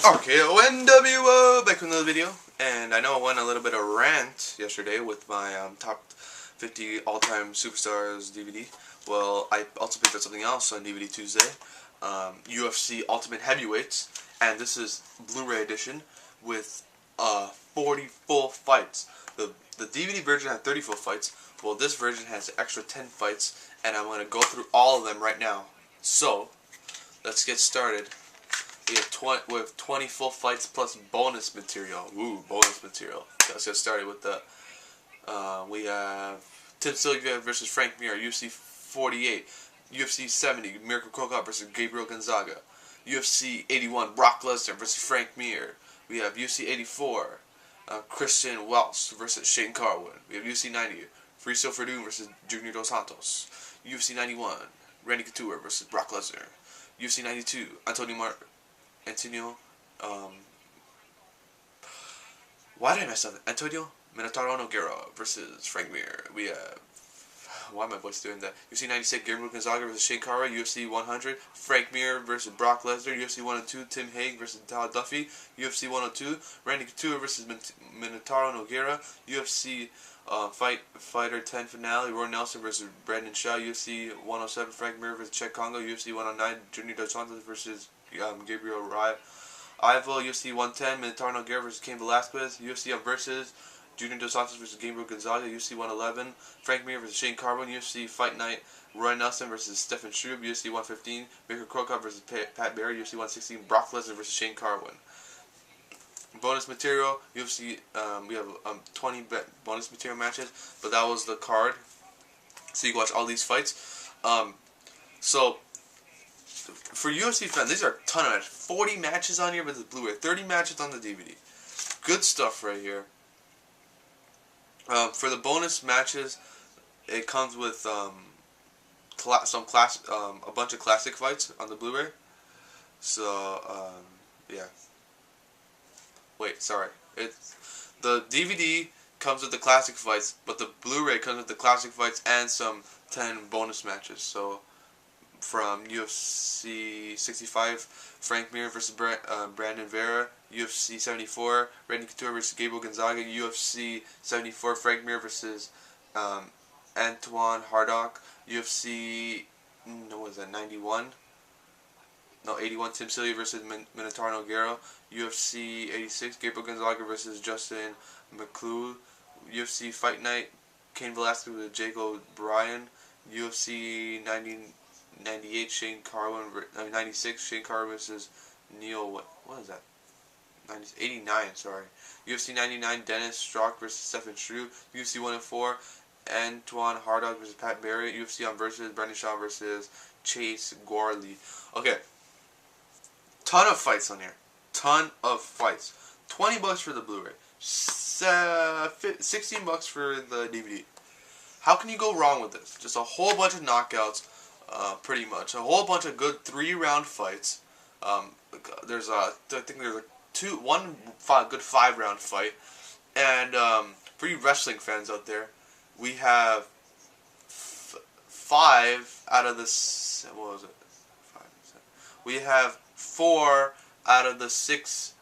RKONWO, back with another video, and I know I went a little bit of rant yesterday with my top 50 all-time superstars DVD. Well, I also picked up something else on DVD Tuesday, UFC Ultimate Heavyweights, and this is Blu-ray edition with 40 full fights. The DVD version had 30 full fights, well this version has an extra 10 fights, and I'm going to go through all of them right now. So, let's get started. We have 20 full fights plus bonus material. Ooh, bonus material. Let's get started with the. We have Tim Sylvia versus Frank Mir, UFC 48, UFC 70, Mirko Cro Cop versus Gabriel Gonzaga, UFC 81, Brock Lesnar versus Frank Mir. We have UFC 84, Christian Welch versus Shane Carwin. We have UFC 90, Friso Verdun versus Junior Dos Santos. UFC 91, Randy Couture versus Brock Lesnar. UFC 92, why did I mess up? Antonio Minotauro Nogueira versus Frank Mir. We have, why am I voice doing that? UFC 96, Gabriel Gonzaga versus Shane Carwin. UFC 100, Frank Mir versus Brock Lesnar. UFC 102, Tim Hague versus Todd Duffy. UFC 102, Randy Couture versus Minotauro Nogueira. UFC Fighter 10 finale, Roy Nelson versus Brandon Shaw. UFC 107, Frank Mir versus Chet Congo. UFC 109, Junior Dos Santos versus Gabriel Ivo. UFC 110, Minotauro Nogueira versus Cain Velasquez. UFC versus Junior Dos Santos versus Gabriel Gonzaga. UFC 111, Frank Mir versus Shane Carwin. UFC Fight Night, Roy Nelson versus Stefan Struve. UFC 115, Mirko Cro Cop versus Pat Barry. UFC 116, Brock Lesnar versus Shane Carwin. Bonus material, UFC, we have 20 bonus material matches, but that was the card, so you can watch all these fights. So, for UFC fans, these are a ton of matches. 40 matches on here with the Blu-ray, 30 matches on the DVD. Good stuff right here. For the bonus matches, it comes with a bunch of classic fights on the Blu-ray. So, yeah. Wait, sorry. The DVD comes with the classic fights, but the Blu-ray comes with the classic fights and some 10 bonus matches. So, from UFC 65, Frank Mir versus Brandon Vera. UFC 74, Randy Couture versus Gabriel Gonzaga. UFC 74, Frank Mir versus Antoine Hardock. UFC, what was that, 91? No, 81, Tim Sylvia versus Minotauro Nogueira. UFC 86, Gabriel Gonzaga versus Justin McClure. UFC Fight Night, Cain Velasquez with Jacob Bryan. UFC 98, Shane Carwin, 96, Shane Carwin versus Neil, what is that? 89, sorry. UFC 99, Dennis Strock versus Stefan Struve. UFC 104, Antoine Hardock versus Pat Barry. UFC on versus Brandon Shaw versus Chase Gorley. Okay. Ton of fights on here. Ton of fights. $20 for the Blu-ray. $16 for the DVD. How can you go wrong with this? Just a whole bunch of knockouts, pretty much. A whole bunch of good 3-round fights. I think there's one good 5-round fight. And for you wrestling fans out there, we have 5 out of the, what was it? 5, 7. We have 4 out of the 6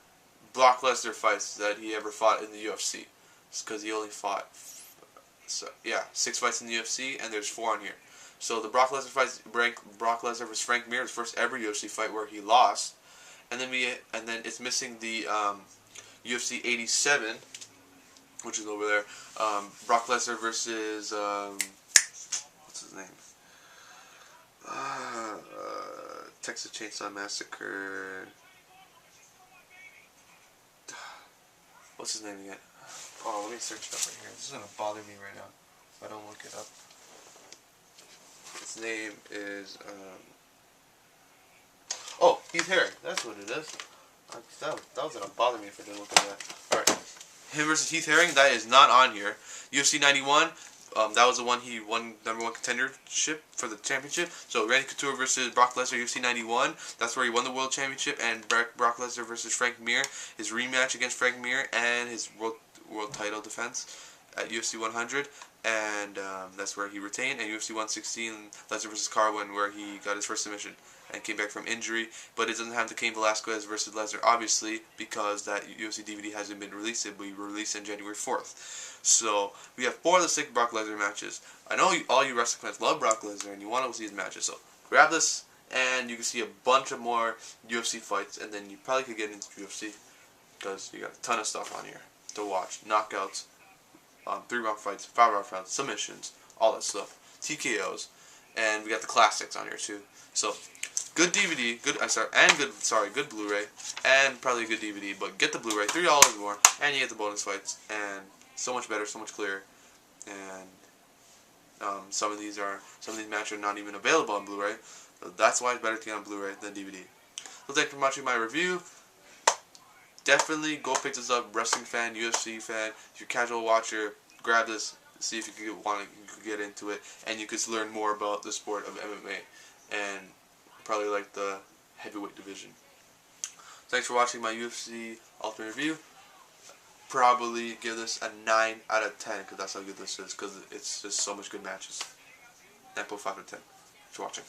Brock Lesnar fights that he ever fought in the UFC. It's because he only fought, 6 fights in the UFC, and there's 4 on here. So the Brock Lesnar fights, Brock Lesnar versus Frank Mir, his first ever UFC fight where he lost, and then it's missing the UFC 87, which is over there. Brock Lesnar versus what's his name? Texas Chainsaw Massacre. What's his name again? Oh, let me search it up right here. This is gonna bother me right now if I don't look it up. His name is oh, Heath Herring. That's what it is. That was gonna bother me if I didn't look at that. All right, him versus Heath Herring. That is not on here. UFC 91. That was the one he won #1 contendership for the championship. So Randy Couture versus Brock Lesnar, UFC 91. That's where he won the world championship. And Brock Lesnar versus Frank Mir, his rematch against Frank Mir and his world title defense at UFC 100. and that's where he retained. And UFC 116, Lesnar versus Carwin, where he got his first submission and came back from injury. But it doesn't have the Cain Velasquez versus Lesnar, obviously, because that UFC DVD hasn't been released. It will be released on January 4th. So we have 4 of the 6 Brock Lesnar matches. I know all you wrestling fans love Brock Lesnar and you want to see his matches. So grab this, and you can see a bunch of more UFC fights, and then you probably could get into UFC because you got a ton of stuff on here to watch. Knockouts, 3-round fights, 5-round fights, submissions, all that stuff. TKOs, and we got the classics on here too. So good DVD, good Blu-ray, and probably a good DVD. But get the Blu-ray, $3 more, and you get the bonus fights, and so much better, so much clearer. And some of these matches are not even available on Blu-ray. So that's why it's better to get on Blu-ray than DVD. So thanks for watching my review. Definitely go pick this up, wrestling fan, UFC fan. If you're a casual watcher, grab this, see if you could get into it, and you could learn more about the sport of MMA, and probably like the heavyweight division. Thanks for watching my UFC Ultimate review. Probably give this a 9 out of 10 because that's how good this is, because it's just so much good matches. 9.5 out of 10. Thanks for watching.